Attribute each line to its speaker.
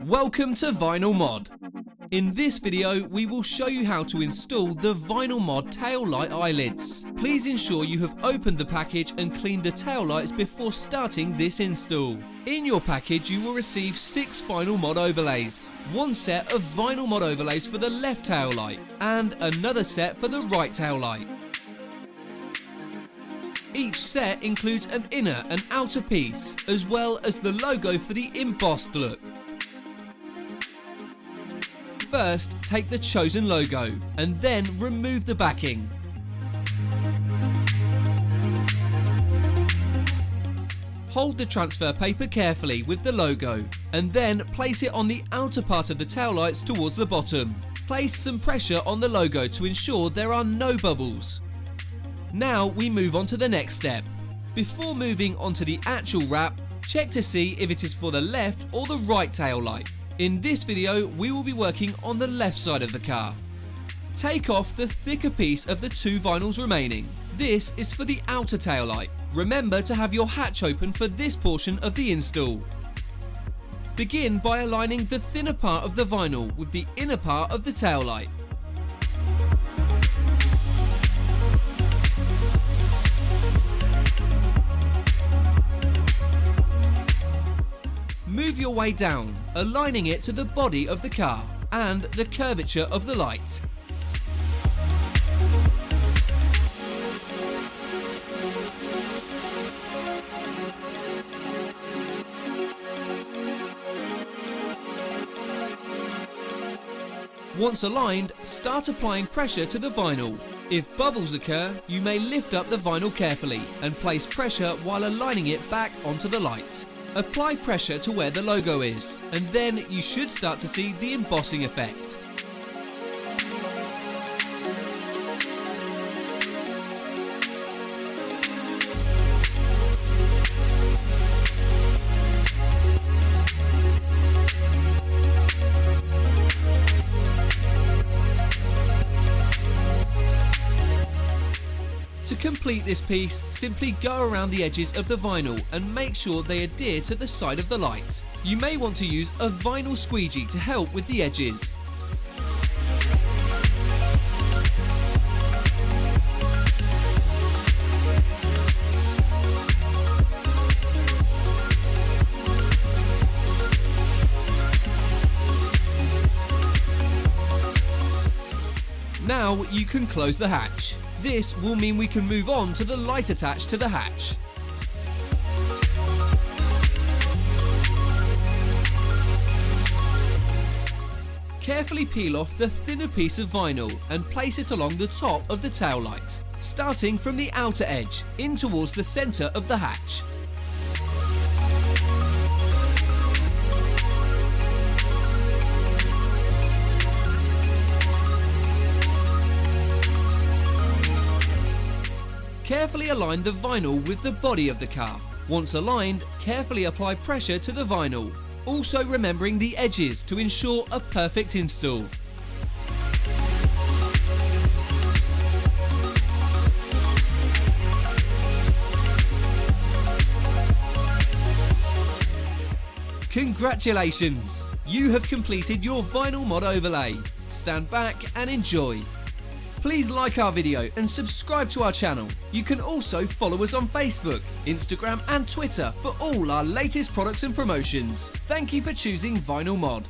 Speaker 1: Welcome to VinylMod. In this video we will show you how to install the VinylMod Taillight Eyelids. Please ensure you have opened the package and cleaned the taillights before starting this install. In your package you will receive 6 VinylMod overlays. One set of VinylMod overlays for the left taillight and another set for the right taillight. Each set includes an inner and outer piece, as well as the logo for the embossed look. First, take the chosen logo, and then remove the backing. Hold the transfer paper carefully with the logo, and then place it on the outer part of the taillights towards the bottom. Place some pressure on the logo to ensure there are no bubbles. Now we move on to the next step. Before moving on to the actual wrap, check to see if it is for the left or the right taillight. In this video, we will be working on the left side of the car. Take off the thicker piece of the 2 vinyls remaining. This is for the outer taillight. Remember to have your hatch open for this portion of the install. Begin by aligning the thinner part of the vinyl with the inner part of the taillight. Move your way down, aligning it to the body of the car and the curvature of the light. Once aligned, start applying pressure to the vinyl. If bubbles occur, you may lift up the vinyl carefully and place pressure while aligning it back onto the light. Apply pressure to where the logo is, and then you should start to see the embossing effect. To complete this piece, simply go around the edges of the vinyl and make sure they adhere to the side of the light. You may want to use a vinyl squeegee to help with the edges. Now you can close the hatch. This will mean we can move on to the light attached to the hatch. Carefully peel off the thinner piece of vinyl and place it along the top of the taillight, starting from the outer edge in towards the centre of the hatch. Carefully align the vinyl with the body of the car. Once aligned, carefully apply pressure to the vinyl, also remembering the edges to ensure a perfect install. Congratulations! You have completed your VinylMod overlay. Stand back and enjoy. Please like our video and subscribe to our channel. You can also follow us on Facebook, Instagram and Twitter for all our latest products and promotions. Thank you for choosing VinylMod.